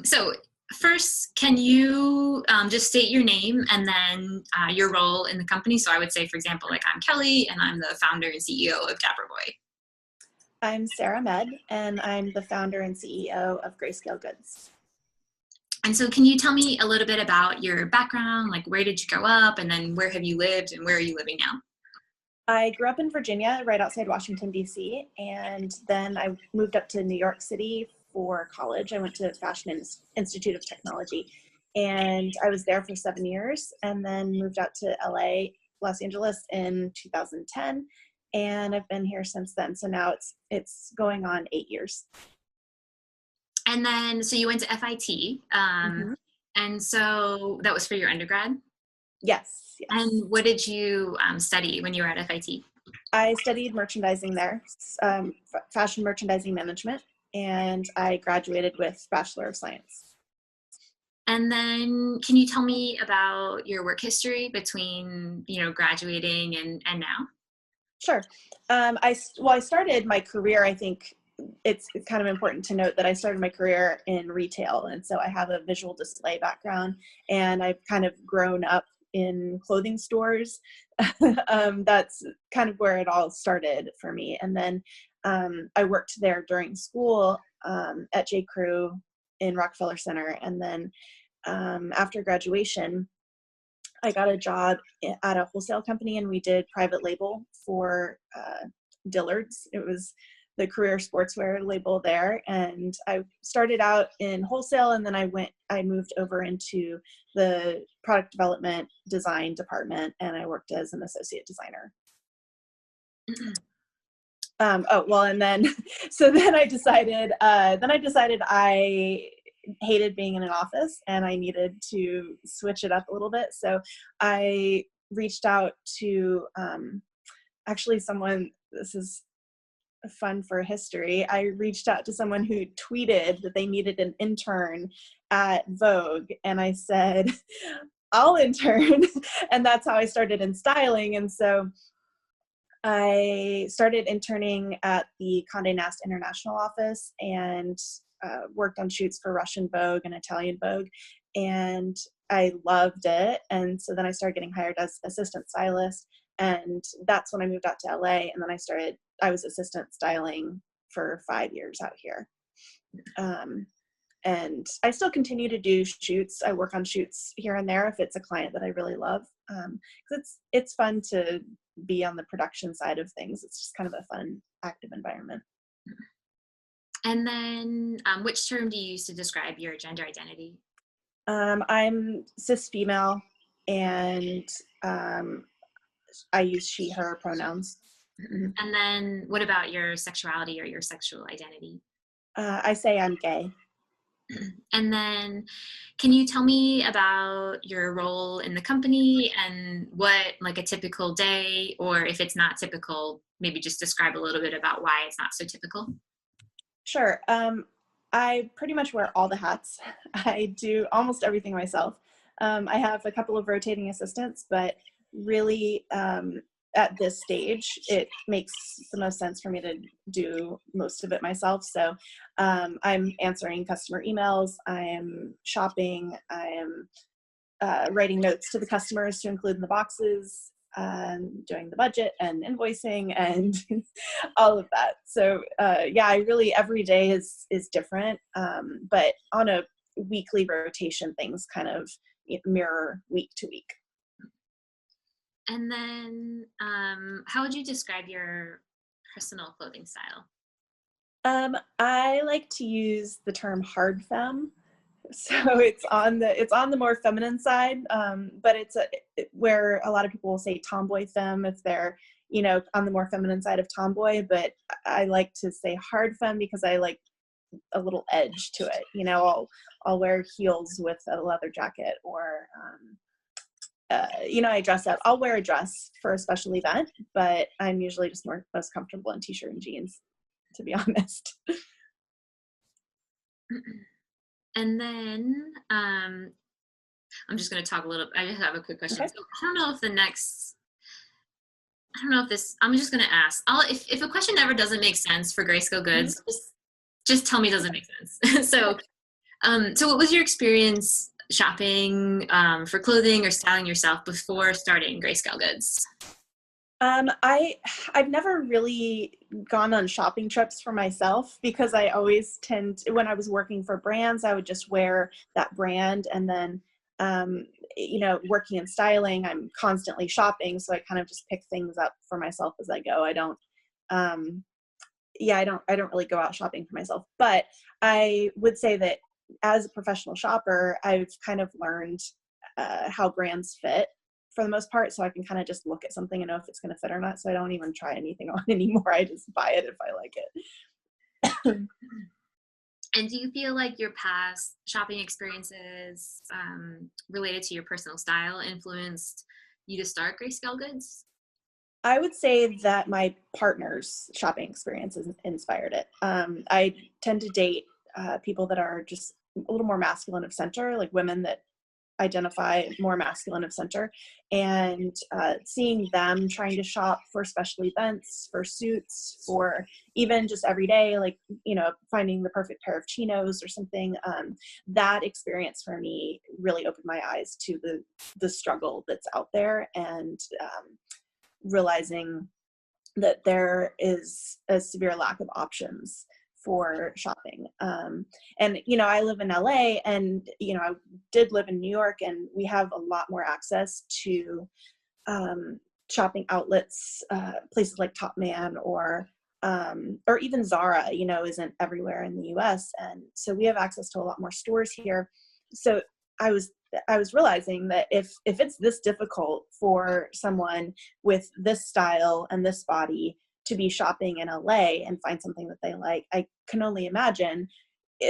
So first, can you just state your name and then your role in the company? So I would say, for example, like I'm Kelly and I'm the founder and CEO of Dapper Boy. I'm Sara Medd, and I'm the founder and CEO of Greyscale Goods. And so can you tell me a little bit about your background? Like, where did you grow up, and then where have you lived, and where are you living now? I grew up in Virginia, right outside Washington, D.C., and then I moved up to New York City for college. I went to Fashion Institute of Technology, and I was there for 7 years, and then moved out to LA, Los Angeles in 2010, and I've been here since then. So now it's going on 8 years. And then, so you went to FIT, and so that was for your undergrad? Yes. And what did you study when you were at FIT? I studied merchandising there, fashion merchandising management, and I graduated with Bachelor of Science. And then can you tell me about your work history between, graduating and now? Sure. I started my career, I think it's kind of important to note that I started my career in retail. And so I have a visual display background, and I've kind of grown up in clothing stores. That's kind of where it all started for me. And then I worked there during school at J. Crew in Rockefeller Center. And then after graduation, I got a job at a wholesale company, and we did private label for Dillard's. It was the career sportswear label there. And I started out in wholesale, and then I moved over into the product development design department, and I worked as an associate designer. And then, so then I decided I hated being in an office, and I needed to switch it up a little bit. So I reached out to actually someone, this is fun for history. I reached out to someone who tweeted that they needed an intern at Vogue, and I said, I'll intern. And that's how I started in styling. And so I started interning at the Condé Nast International office, and worked on shoots for Russian Vogue and Italian Vogue, and I loved it. And so then I started getting hired as assistant stylist, and that's when I moved out to LA. And then I was assistant styling for 5 years out here. And I still continue to do shoots. I work on shoots here and there if it's a client that I really love. 'Cause it's fun to be on the production side of things. It's just kind of a fun, active environment. And then which term do you use to describe your gender identity? I'm cis female, and I use she, her pronouns. And then what about your sexuality or your sexual identity? I say I'm gay. And then can you tell me about your role in the company and what, like, a typical day, or if it's not typical, maybe just describe a little bit about why it's not so typical? Sure. I pretty much wear all the hats. I do almost everything myself. I have a couple of rotating assistants, but really at this stage, it makes the most sense for me to do most of it myself. So I'm answering customer emails, I am shopping, I am writing notes to the customers to include in the boxes, doing the budget and invoicing and all of that. So I really, every day is different, but on a weekly rotation, things kind of mirror week to week. And then how would you describe your personal clothing style? I like to use the term hard femme. So it's on the more feminine side, but it's where a lot of people will say tomboy femme if they're, on the more feminine side of tomboy, but I like to say hard femme because I like a little edge to it. I'll wear heels with a leather jacket, or I dress up. I'll wear a dress for a special event, but I'm usually just most comfortable in t-shirt and jeans, to be honest. And then I'm just going to talk a little. I just have a quick question. Okay. So I don't know if I'm just going to ask. If a question ever doesn't make sense for Greyscale Goods, just tell me it doesn't make sense. So So what was your experience shopping for clothing or styling yourself before starting Grayscale Goods? I've never really gone on shopping trips for myself because I always when I was working for brands, I would just wear that brand. And then, working in styling, I'm constantly shopping. So I kind of just pick things up for myself as I go. Um, I don't really go out shopping for myself, but I would say that as a professional shopper, I've kind of learned how brands fit for the most part. So I can kind of just look at something and know if it's going to fit or not. So I don't even try anything on anymore. I just buy it if I like it. And do you feel like your past shopping experiences related to your personal style influenced you to start Grayscale Goods? I would say that my partner's shopping experiences inspired it. I tend to date people that are just a little more masculine of center, like women that identify more masculine of center, and seeing them trying to shop for special events, for suits, for even just every day, like, finding the perfect pair of chinos or something. That experience for me really opened my eyes to the struggle that's out there, and realizing that there is a severe lack of options for shopping. And, I live in LA, and, I did live in New York, and we have a lot more access to shopping outlets, places like Top Man or even Zara, isn't everywhere in the US. And so we have access to a lot more stores here. So I was realizing that if it's this difficult for someone with this style and this body to be shopping in LA and find something that they like, I can only imagine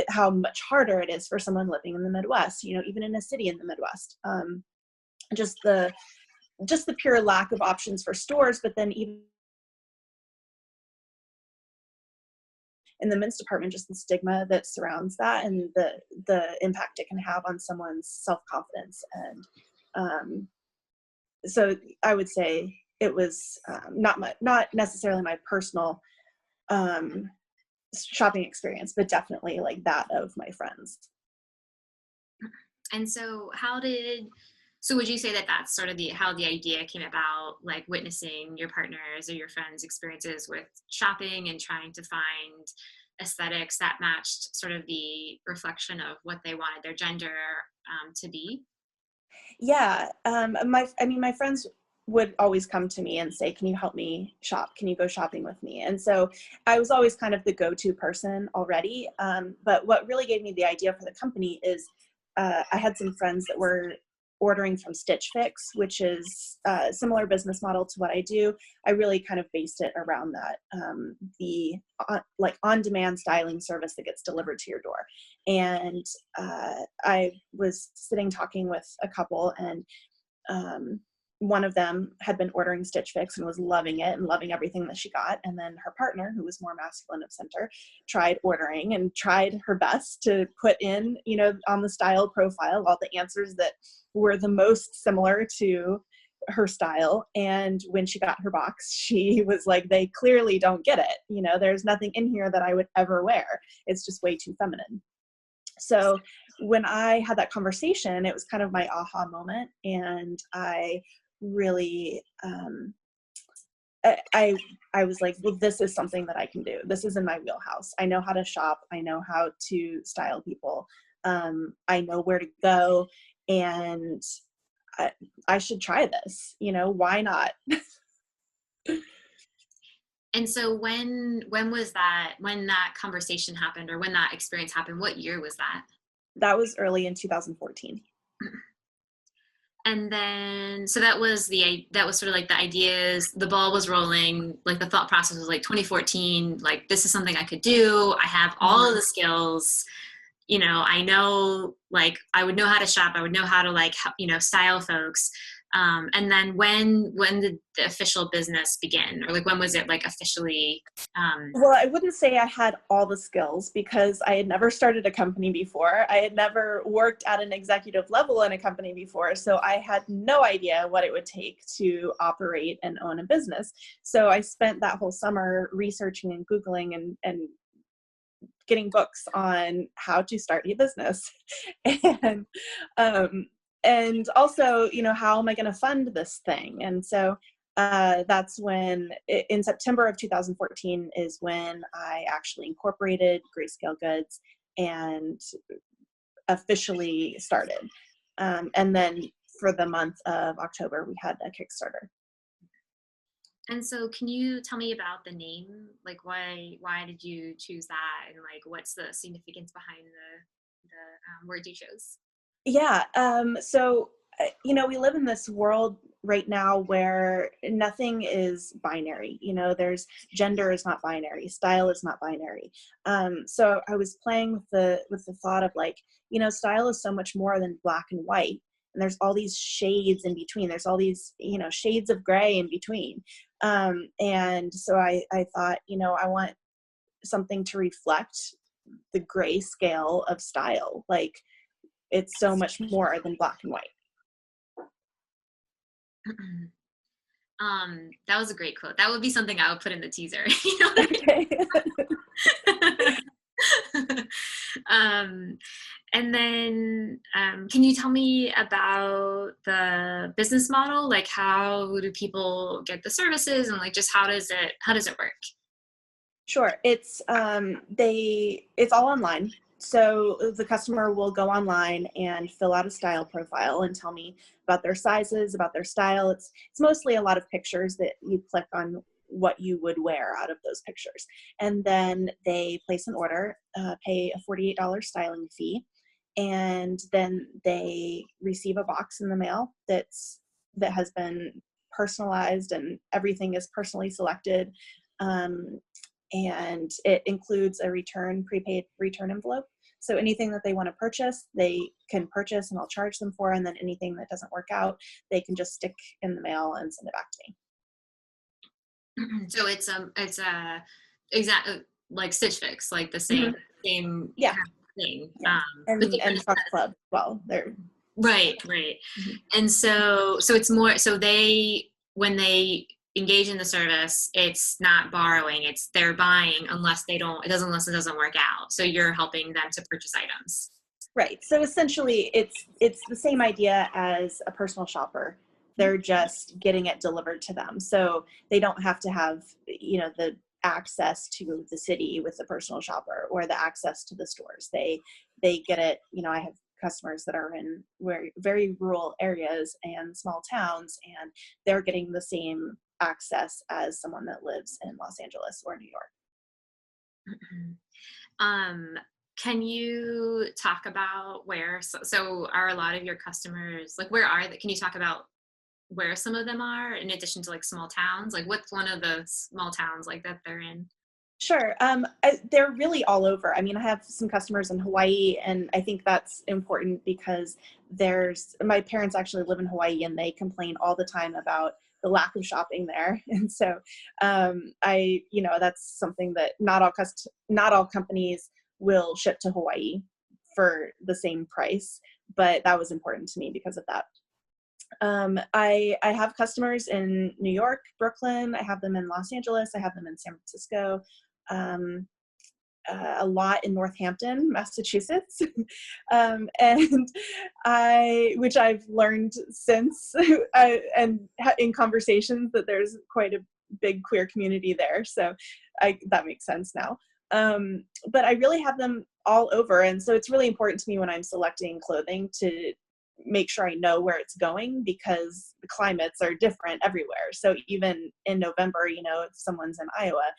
how much harder it is for someone living in the Midwest, even in a city in the Midwest. Just the pure lack of options for stores, but then even in the men's department, just the stigma that surrounds that, and the impact it can have on someone's self-confidence. And so I would say it was not necessarily my personal shopping experience, but definitely like that of my friends. And so would you say that that's sort of how the idea came about, like witnessing your partners or your friends' experiences with shopping and trying to find aesthetics that matched sort of the reflection of what they wanted their gender to be? Yeah. My friends would always come to me and say, can you help me shop? Can you go shopping with me? And so I was always kind of the go-to person already. But what really gave me the idea for the company is I had some friends that were ordering from Stitch Fix, which is a similar business model to what I do. I really kind of based it around that, the like on-demand styling service that gets delivered to your door. And I was sitting talking with a couple, and one of them had been ordering Stitch Fix and was loving it and loving everything that she got. And then her partner, who was more masculine of center, tried ordering and tried her best to put in, on the style profile, all the answers that were the most similar to her style. And when she got her box, she was like, they clearly don't get it. There's nothing in here that I would ever wear. It's just way too feminine. So when I had that conversation, it was kind of my aha moment. And I really, I was like, well, this is something that I can do. This is in my wheelhouse. I know how to shop. I know how to style people. I know where to go, and I should try this. Why not? And so when was that, when that conversation happened or when that experience happened, what year was that? That was early in 2014. And then, so that was sort of like the ideas, the ball was rolling, like the thought process was like 2014, like this is something I could do. I have all of the skills, I know, like I would know how to shop. I would know how to like, style folks. And then when did the official business begin, or like when was it like officially? Well, I wouldn't say I had all the skills because I had never started a company before. I had never worked at an executive level in a company before. So I had no idea what it would take to operate and own a business. So I spent that whole summer researching and Googling and getting books on how to start a business. and and also, how am I going to fund this thing? And so that's when, in September of 2014, is when I actually incorporated Greyscale Goods and officially started. And then for the month of October, we had a Kickstarter. And so can you tell me about the name? Like why did you choose that? And like, what's the significance behind the word you chose? Yeah. So, we live in this world right now where nothing is binary. There's gender is not binary, style is not binary. So I was playing with the thought of like, style is so much more than black and white. And there's all these shades in between. There's all these, shades of gray in between. And so I thought, I want something to reflect the gray scale of style. Like, it's so much more than black and white. That was a great quote. That would be something I would put in the teaser. You know what I mean? And then can you tell me about the business model? Like, how do people get the services, and like just how does it work? Sure. It's all online. So the customer will go online and fill out a style profile and tell me about their sizes, about their style. It's mostly a lot of pictures that you click on what you would wear out of those pictures. And then they place an order, pay a $48 styling fee, and then they receive a box in the mail that has been personalized, and everything is personally selected. And it includes a prepaid return envelope. So anything that they want to purchase, they can purchase and I'll charge them for. And then anything that doesn't work out, they can just stick in the mail and send it back to me. So it's exact like Stitch Fix, like the same Yeah. kind of thing. Yeah. And Truck Club. Well, they're right. Mm-hmm. And so it's more, so when they engage in the service, it's not borrowing, it's they're buying unless it doesn't work out. So you're helping them to purchase items. Right. So essentially it's the same idea as a personal shopper. They're just getting it delivered to them. So they don't have to have, the access to the city with the personal shopper or the access to the stores. They get it. I have customers that are in very rural areas and small towns, and they're getting the same access as someone that lives in Los Angeles or New York. Can you talk about where, so are a lot of your customers, like where are they? Can you talk about where some of them are in addition to like small towns? Like what's one of the small towns like that they're in? Sure. They're really all over. I mean, I have some customers in Hawaii, and I think that's important because my parents actually live in Hawaii, and they complain all the time about the lack of shopping there. And so that's something that not all companies will ship to Hawaii for the same price, but that was important to me because of that. I have customers in New York, Brooklyn. I have them in Los Angeles. I have them in San Francisco. A lot in Northampton, Massachusetts, which I've learned since, and in conversations, that there's quite a big queer community there. So that makes sense now. But I really have them all over, and so it's really important to me when I'm selecting clothing to make sure I know where it's going, because the climates are different everywhere. So even in November, if someone's in Iowa,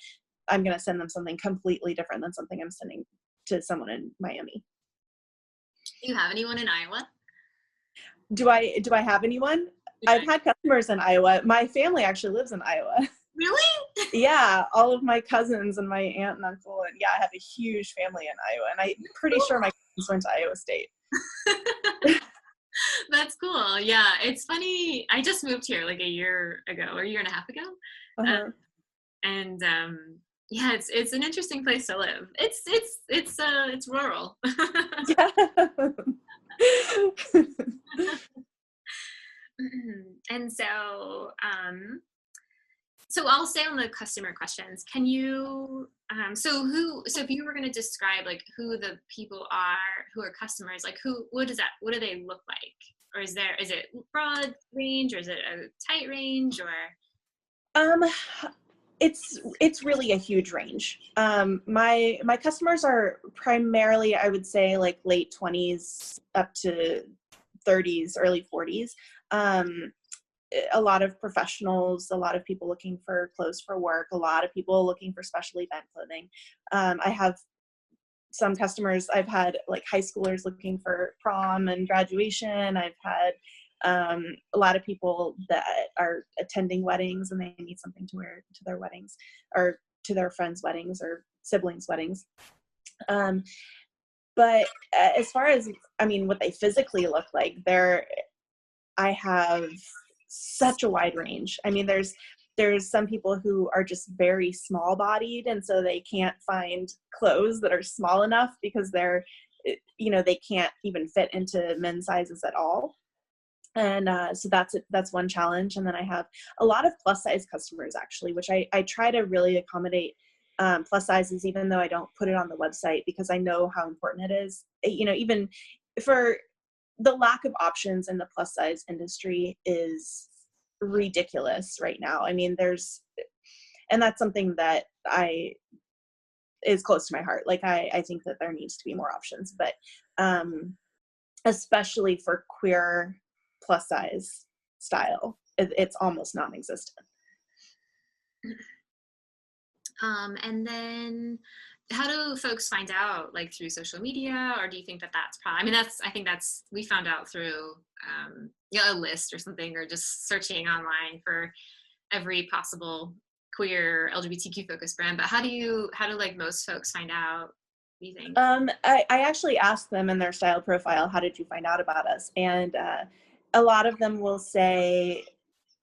I'm going to send them something completely different than something I'm sending to someone in Miami. Do you have anyone in Iowa? Do I have anyone? Yeah. I've had customers in Iowa. My family actually lives in Iowa. Really? Yeah, all of my cousins and my aunt and uncle, and yeah, I have a huge family in Iowa, and I'm pretty sure my cousins went to Iowa State. That's cool. Yeah, it's funny. I just moved here like a year ago or a year and a half ago. Uh-huh. And yeah, it's an interesting place to live. It's rural. Yeah. And so So I'll stay on the customer questions. Can you, so if you were going to describe like who the people are, who are customers, like what what do they look like? Or is it broad range, or is it a tight range, or? Um, it's really a huge range. My customers are primarily, I would say, like late 20s up to 30s, early 40s. A lot of professionals, a lot of people looking for clothes for work, a lot of people looking for special event clothing. I have some customers, I've had like high schoolers looking for prom and graduation. I've had a lot of people that are attending weddings and they need something to wear to their weddings or to their friends' weddings or siblings' weddings. But as far as, I mean, what they physically look like, I have such a wide range. I mean, there's some people who are just very small bodied, and so they can't find clothes that are small enough because they can't even fit into men's sizes at all. And so that's one challenge. And then I have a lot of plus size customers actually, which I try to really accommodate plus sizes, even though I don't put it on the website because I know how important it is. Even for the lack of options in the plus size industry is ridiculous right now. I mean, and that's something that is close to my heart. Like I think that there needs to be more options, but especially for queer plus size style, it's almost non-existent. And then how do folks find out, like through social media, or do you think that that's probably, I mean, I think we found out through a list or something, or just searching online for every possible queer LGBTQ focused brand. But how do like most folks find out, do you think? I actually asked them in their style profile, how did you find out about us? And a lot of them will say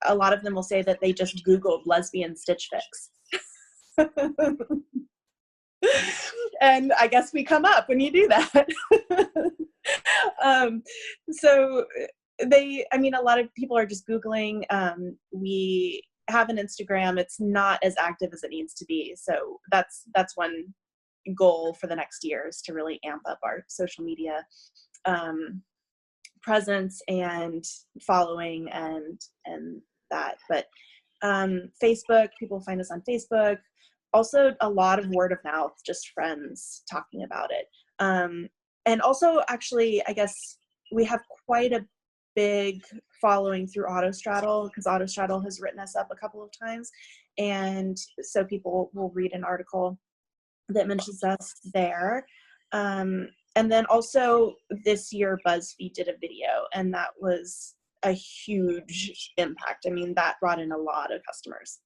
that they just Googled lesbian Stitch Fix. And I guess we come up when you do that. So a lot of people are just Googling. We have an Instagram. It's not as active as it needs to be. So that's one goal for the next year, is to really amp up our social media presence and following and that. But Facebook, people find us on Facebook. Also, a lot of word of mouth, just friends talking about it. And also, actually, I guess we have quite a big following through Autostraddle, because Autostraddle has written us up a couple of times. And so people will read an article that mentions us there. And then also this year, BuzzFeed did a video, and that was a huge impact. I mean, that brought in a lot of customers.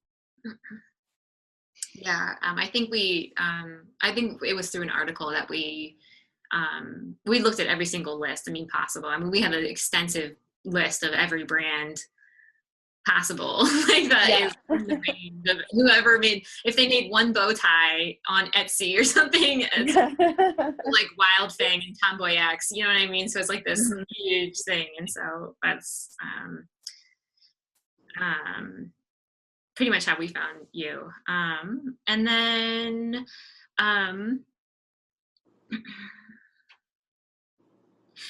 Yeah, I think it was through an article that we looked at every single list, I mean, possible. I mean, we have an extensive list of every brand possible. Like that is in the range of whoever if they made one bow tie on Etsy or something, it's like Wild Fang and Tomboy X, you know what I mean? So it's like this huge thing. And so that's pretty much how we found you. And then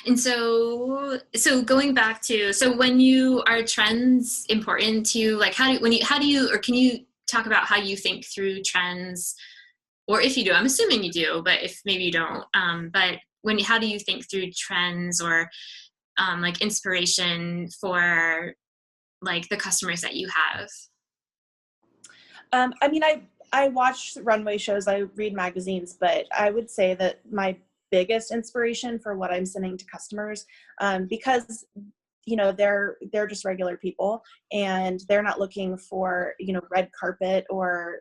and so going back to, so when are trends important to you? Like can you talk about how you think through trends, or if you do? I'm assuming you do, but if maybe you don't, but how do you think through trends, or like inspiration for like the customers that you have? I mean, I watch runway shows, I read magazines, but I would say that my biggest inspiration for what I'm sending to customers, because they're just regular people and they're not looking for red carpet or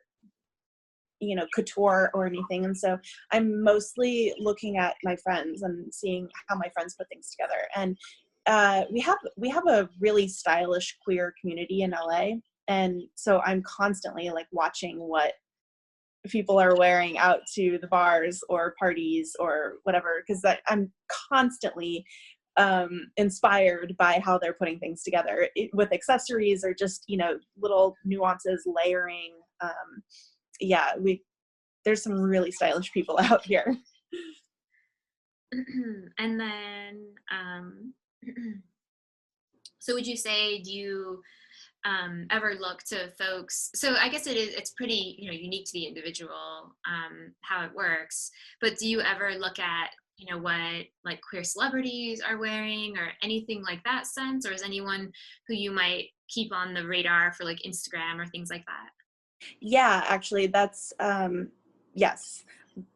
couture or anything. And so I'm mostly looking at my friends and seeing how my friends put things together. And we have a really stylish queer community in LA, and so I'm constantly like watching what people are wearing out to the bars or parties or whatever, because I'm constantly inspired by how they're putting things together with accessories or just, little nuances, layering. Yeah, there's some really stylish people out here. And then, so would you say, do you ever look to folks? So I guess it's pretty, unique to the individual, how it works, but do you ever look at, what like queer celebrities are wearing or anything like that sense, or is anyone who you might keep on the radar for like Instagram or things like that? Yeah, actually that's, yes,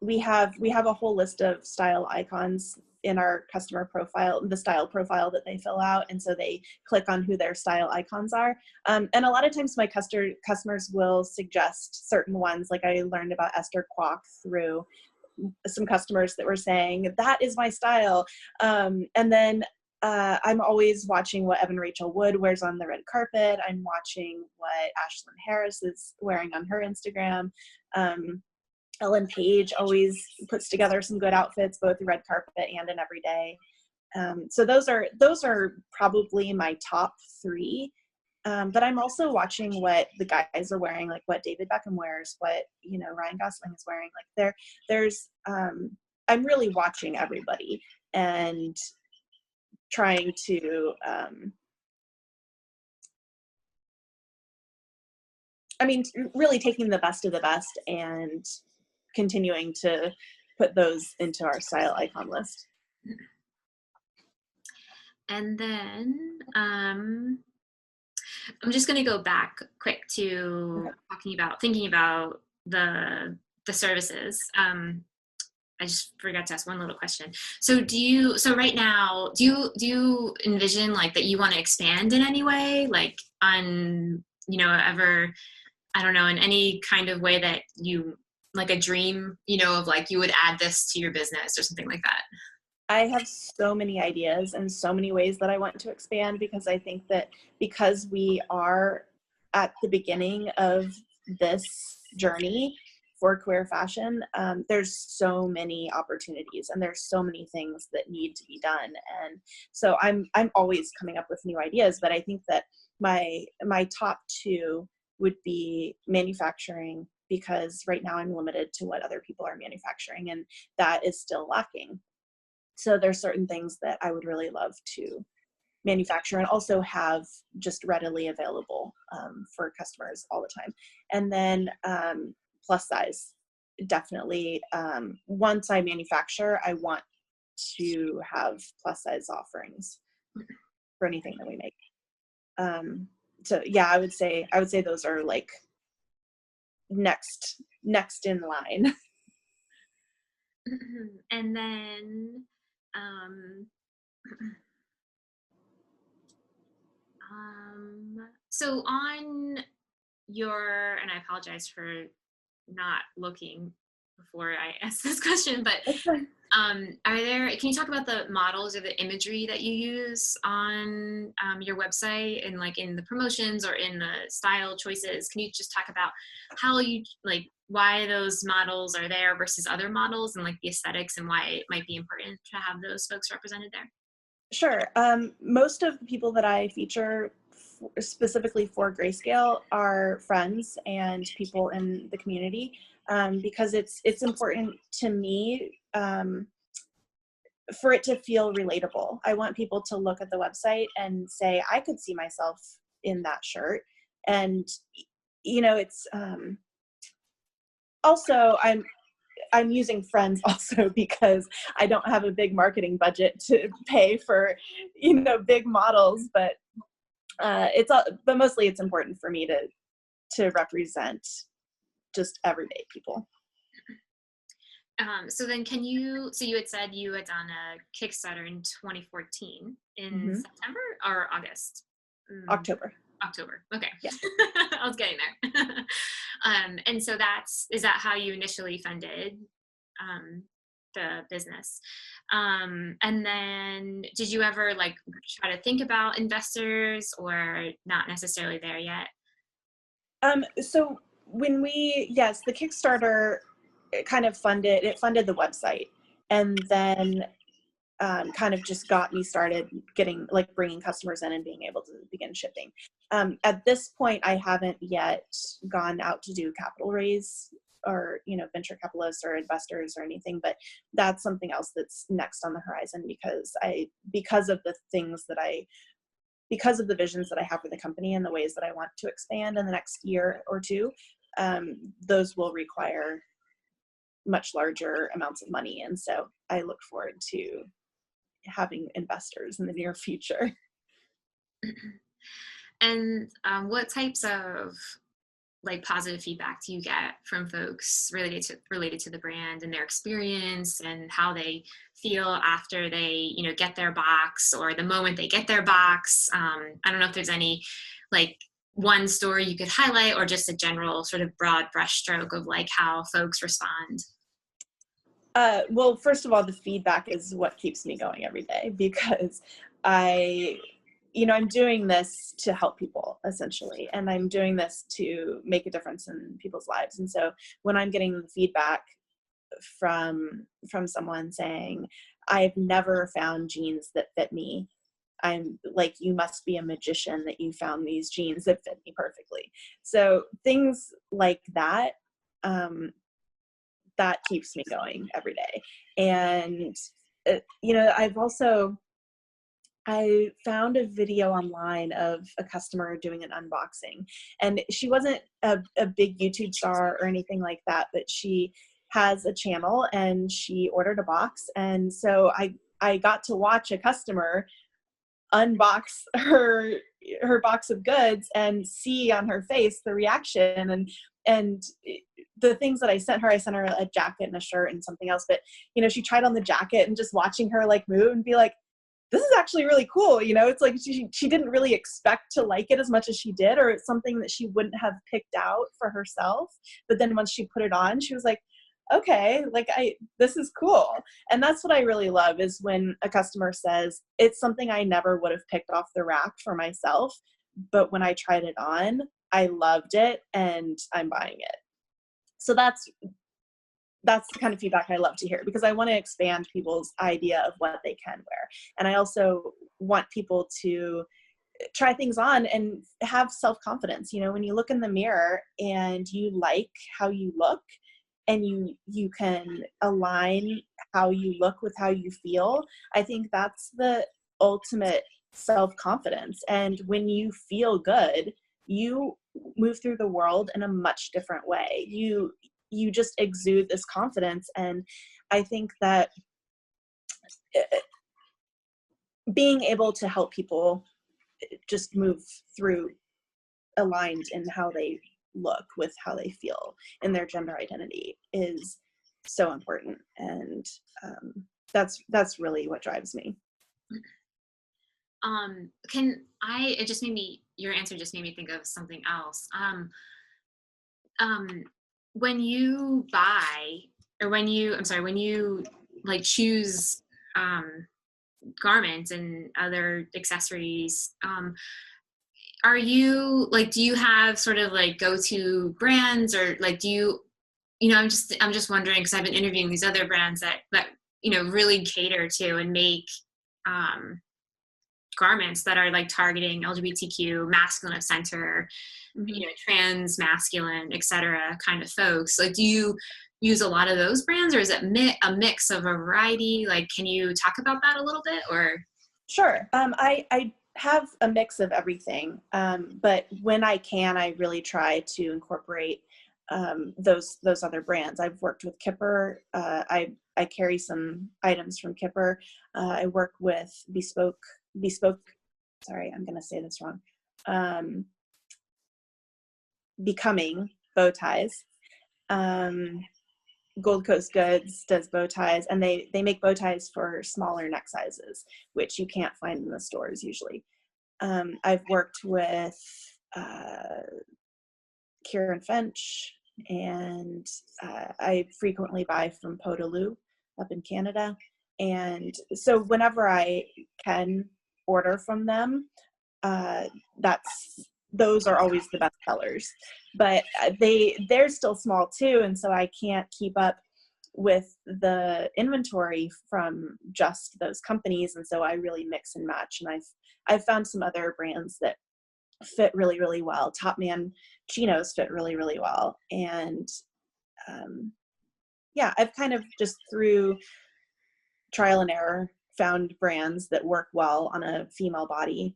we have a whole list of style icons in our customer profile, the style profile that they fill out. And so they click on who their style icons are. And a lot of times my customers will suggest certain ones. Like I learned about Esther Kwok through some customers that were saying, that is my style. And then I'm always watching what Evan Rachel Wood wears on the red carpet. I'm watching what Ashlyn Harris is wearing on her Instagram. Ellen Page always puts together some good outfits, both the red carpet and in everyday. So those are probably my top three. But I'm also watching what the guys are wearing, like what David Beckham wears, what Ryan Gosling is wearing. Like there's I'm really watching everybody and trying to really taking the best of the best and continuing to put those into our style icon list. And then I'm just going to go back quick to thinking about the services. I just forgot to ask one little question. So right now, do you envision like that you want to expand in any way, like on, ever, I don't know, in any kind of way that you, like a dream, of like you would add this to your business or something like that? I have so many ideas and so many ways that I want to expand, because I think that because we are at the beginning of this journey for queer fashion, there's so many opportunities and there's so many things that need to be done. And so I'm always coming up with new ideas, but I think that my top two would be manufacturing, because right now I'm limited to what other people are manufacturing, and that is still lacking. So there's certain things that I would really love to manufacture and also have just readily available for customers all the time. And then plus size, definitely. Once I manufacture, I want to have plus size offerings for anything that we make. So yeah, I would say those are like next in line. And then so on your, and I apologize for not looking before I asked this question, but can you talk about the models or the imagery that you use on your website and like in the promotions or in the style choices? Can you just talk about how you, like, why those models are there versus other models, and like the aesthetics and why it might be important to have those folks represented there? Sure. Most of the people that I feature specifically for Greyscale are friends and people in the community, because it's important to me for it to feel relatable. I want people to look at the website and say, I could see myself in that shirt. And it's also I'm using friends also because I don't have a big marketing budget to pay for, big models, but but mostly it's important for me to represent just everyday people. So then so you had said you had done a Kickstarter in 2014 in September or August? October. Okay. Yeah. I was getting there. And so is that how you initially funded the business? And then did you ever like try to think about investors, or not necessarily there yet? So when the Kickstarter, it kind of funded the website. And then kind of just got me started getting, like, bringing customers in and being able to begin shipping. At this point, I haven't yet gone out to do capital raise or, you know, venture capitalists or investors or anything, but that's something else that's next on the horizon, because of the things that because of the visions that I have for the company and the ways that I want to expand in the next year or two. Those will require much larger amounts of money. And so I look forward to having investors in the near future. And what types of like positive feedback do you get from folks related to the brand and their experience and how they feel after they, you know, get their box or the moment they get their box? I don't know if there's any like one story you could highlight or just a general sort of broad brushstroke of like how folks respond. Well, first of all, the feedback is what keeps me going every day, because I'm doing this to help people essentially, and I'm doing this to make a difference in people's lives. And so when I'm getting feedback from someone saying, I've never found jeans that fit me, I'm like, you must be a magician that you found these jeans that fit me perfectly. So things like that, that keeps me going every day. And, I found a video online of a customer doing an unboxing, and she wasn't a big YouTube star or anything like that, but she has a channel and she ordered a box. And so I got to watch a customer unbox her box of goods and see on her face the reaction, and the things that I sent her a jacket and a shirt and something else, but she tried on the jacket, and just watching her like move and be like, this is actually really cool. It's like she didn't really expect to like it as much as she did, or it's something that she wouldn't have picked out for herself. But then once she put it on, she was like, okay, like this is cool. And that's what I really love, is when a customer says, it's something I never would have picked off the rack for myself, but when I tried it on, I loved it and I'm buying it. So that's the kind of feedback I love to hear, because I want to expand people's idea of what they can wear. And I also want people to try things on and have self-confidence. When you look in the mirror and you like how you look, and you can align how you look with how you feel, I think that's the ultimate self-confidence. And when you feel good, you move through the world in a much different way. You just exude this confidence. And I think that being able to help people just move through aligned in how they look with how they feel in their gender identity is so important. And that's really what drives me. Your answer just made me think of something else. When you buy, or when you like choose garments and other accessories, are you like, do you have sort of like go-to brands, or like I'm just wondering, because I've been interviewing these other brands that really cater to and make garments that are like targeting LGBTQ, masculine of center, trans masculine, etc. kind of folks. Like, do you use a lot of those brands, or is it a mix of a variety? Like, can you talk about that a little bit? Or Sure. I have a mix of everything, but when I can, I really try to incorporate those other brands. I've worked with Kipper. I carry some items from Kipper. I work with bespoke. Sorry, I'm going to say this wrong. Becoming bow ties. Gold Coast Goods does bow ties, and they make bow ties for smaller neck sizes, which you can't find in the stores usually. I've worked with Kieran Finch, and I frequently buy from Podaloo up in Canada. And so whenever I can order from them, those are always the best sellers. But they're still small too, and so I can't keep up with the inventory from just those companies. And so I really mix and match. And I've found some other brands that fit really, really well. Top Man chinos fit really, really well. And yeah, I've kind of just through trial and error found brands that work well on a female body,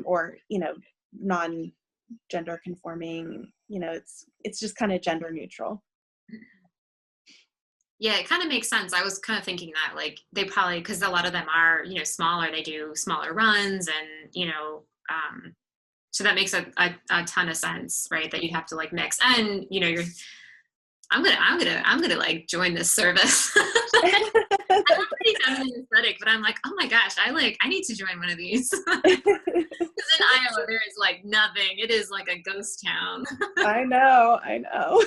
or, you know, non-gender conforming, you know, it's just kind of gender neutral. Yeah, it kind of makes sense. I was kind of thinking that like they probably, because a lot of them are, you know, smaller, they do smaller runs and, you know, so that makes a ton of sense, right? That you'd have to like mix and, you know, I'm gonna like join this service. I'm already feminine aesthetic, but I'm like, oh my gosh, I need to join one of these. Because in Iowa, there is like nothing. It is like a ghost town. I know. Oh,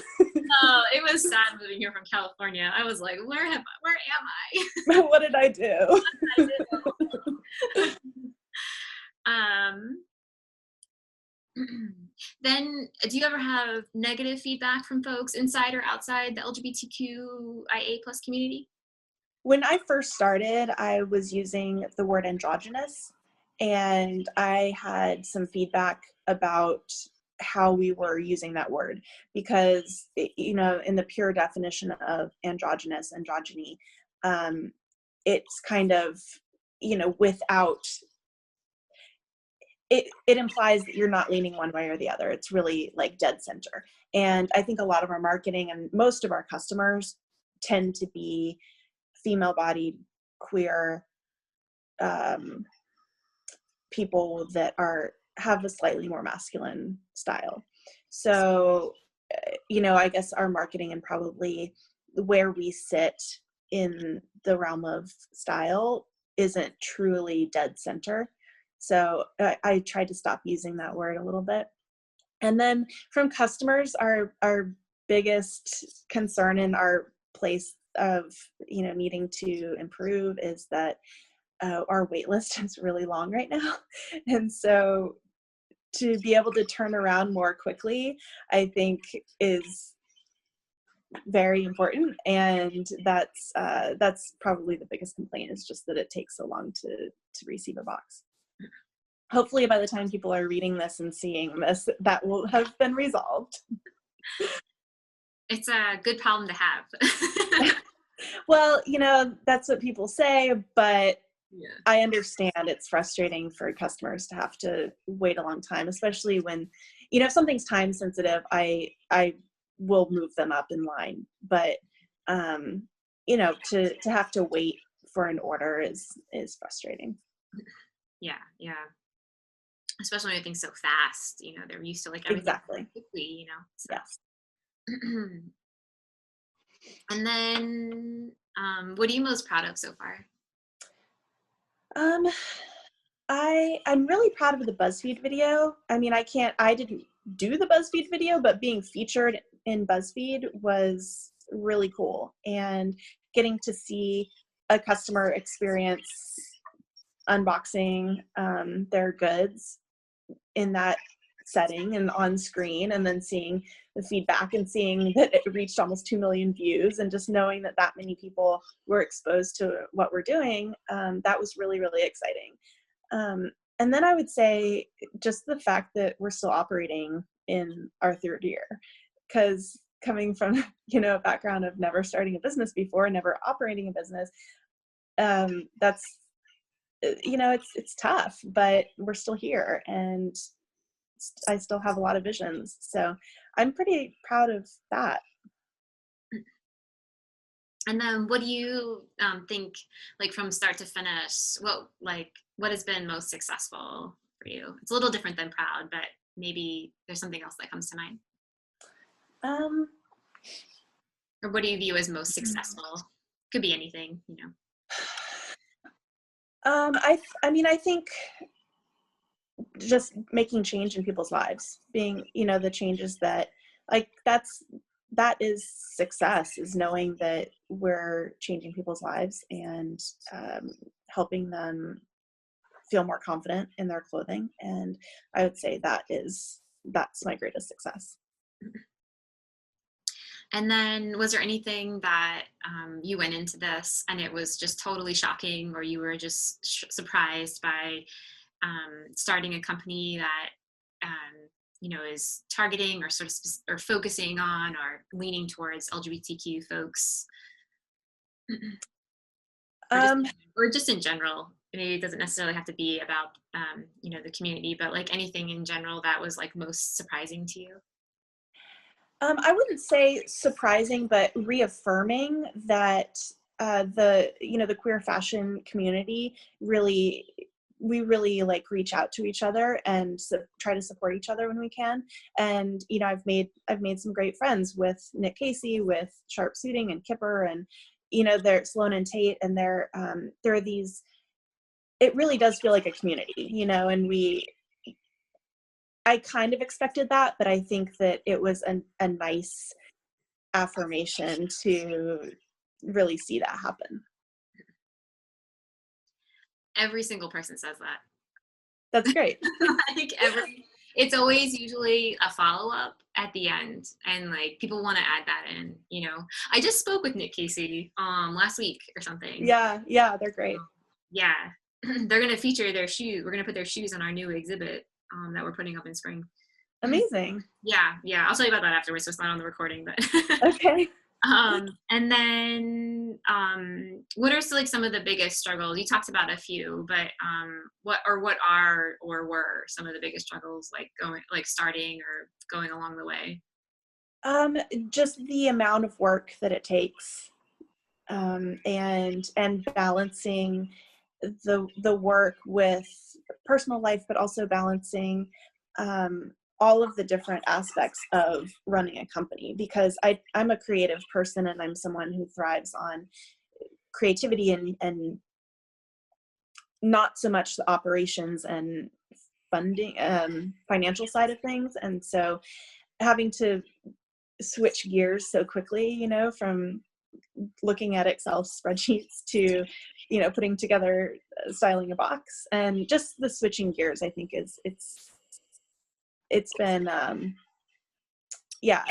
it was sad moving here from California. I was like, where am I? What did I do? um, then do you ever have negative feedback from folks inside or outside the LGBTQIA plus community? When I first started, I was using the word androgynous, and I had some feedback about how we were using that word because, you know, in the pure definition of androgynous, androgyny, it's kind of, you know, without it implies that you're not leaning one way or the other. It's really like dead center. And I think a lot of our marketing and most of our customers tend to be female bodied, queer, people that have a slightly more masculine style. So, you know, I guess our marketing and probably where we sit in the realm of style isn't truly dead center. So I tried to stop using that word a little bit. And then from customers, our biggest concern in our place of, you know, needing to improve is that our wait list is really long right now. And so to be able to turn around more quickly, I think is very important. And that's probably the biggest complaint, is just that it takes so long to receive a box. Hopefully by the time people are reading this and seeing this, that will have been resolved. It's a good problem to have. Well, you know, that's what people say, but Yeah. I understand it's frustrating for customers to have to wait a long time, especially when, you know, if something's time sensitive, I will move them up in line. But, you know, to have to wait for an order is frustrating. Yeah. Especially when everything's so fast, you know, they're used to like everything Exactly. quickly, you know. So. Yes. And then, what are you most proud of so far? I'm really proud of the BuzzFeed video. I mean, I didn't do the BuzzFeed video, but being featured in BuzzFeed was really cool. And getting to see a customer experience unboxing their goods in that setting and on screen, and then seeing the feedback and seeing that it reached almost 2 million views, and just knowing that many people were exposed to what we're doing, that was really, really exciting. And then I would say just the fact that we're still operating in our third year, because coming from, you know, a background of never starting a business before, never operating a business, that's, you know, it's tough, but we're still here, and I still have a lot of visions. So I'm pretty proud of that. And then what do you think, like from start to finish, what has been most successful for you? It's a little different than proud, but maybe there's something else that comes to mind. Um, Or what do you view as most successful? Could be anything, you know. I mean, I think just making change in people's lives, being, you know, the changes that, like, that is success, is knowing that we're changing people's lives and helping them feel more confident in their clothing. And I would say that's my greatest success. And then was there anything that you went into this and it was just totally shocking, or you were just surprised by starting a company that is targeting or sort of or focusing on or leaning towards LGBTQ folks, or just Um, or just in general? Maybe it doesn't necessarily have to be about the community, but like anything in general that was like most surprising to you. I wouldn't say surprising, but reaffirming that the queer fashion community really, we really like reach out to each other and try to support each other when we can. And I've made some great friends with Nick Casey, with Sharp Suiting and Kipper, and they're Sloan and Tate, and there are these. It really does feel like a community, and I kind of expected that, but I think that it was a nice affirmation to really see that happen. Every single person says that. That's great. I think it's always usually a follow-up at the end, and like people want to add that in. I just spoke with Nick Casey last week or something. Yeah, they're great. Yeah. They're going to feature their shoes. We're going to put their shoes on our new exhibit that we're putting up in spring. Amazing. Yeah, I'll tell you about that afterwards, so it's not on the recording, but Okay. and then what are like some of the biggest struggles? You talked about a few, but what are or were some of the biggest struggles, like starting or going along the way? Just the amount of work that it takes, and balancing the work with personal life, but also balancing all of the different aspects of running a company, because I'm a creative person, and I'm someone who thrives on creativity and not so much the operations and funding, financial side of things. And so having to switch gears so quickly, from looking at Excel spreadsheets to, putting together, styling a box, and just the switching gears, I think it's been, yeah,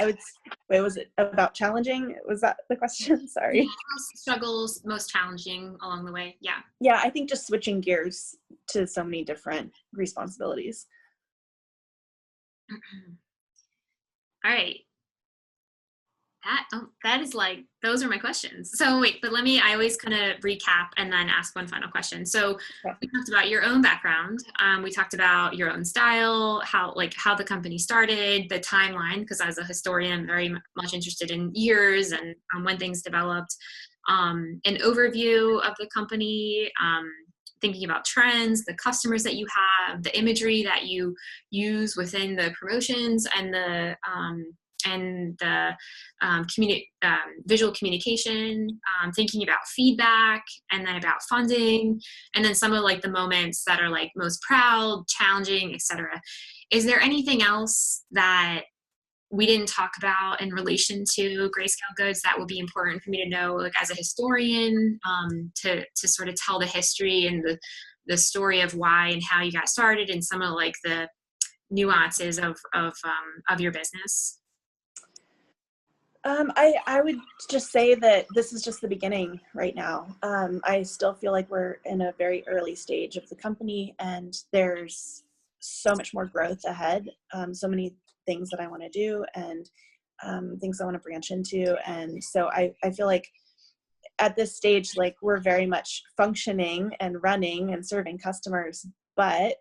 wait, was it about challenging? Was that the question? Yeah, Sorry. struggles most challenging along the way. Yeah. Yeah, I think just switching gears to so many different responsibilities. All right. That is like, those are my questions. So wait, but I always kind of recap and then ask one final question. So Okay. we talked about your own background. We talked about your own style, how the company started, the timeline, because as a historian, I'm very much interested in years and when things developed, an overview of the company, thinking about trends, the customers that you have, the imagery that you use within the promotions, and the visual communication, thinking about feedback, and then about funding, and then some of like the moments that are like most proud, challenging, etc. Is there anything else that we didn't talk about in relation to Greyscale Goods that would be important for me to know, like as a historian, to sort of tell the history and the story of why and how you got started, and some of like the nuances of your business? I would just say that this is just the beginning right now. I still feel like we're in a very early stage of the company, and there's so much more growth ahead. So many things that I want to do, and things I want to branch into. And so I feel like at this stage, like we're very much functioning and running and serving customers, but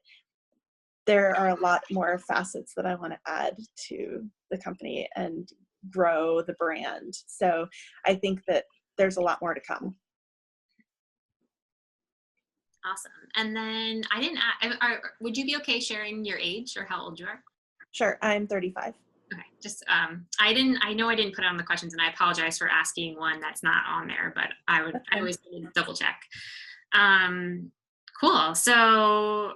there are a lot more facets that I want to add to the company and grow the brand. So I think that there's a lot more to come. Awesome. And then I didn't would you be okay sharing your age or how old you are? Sure, I'm 35. Okay. Just I know I didn't put it on the questions, and I apologize for asking one that's not on there, but I always double check. Cool. So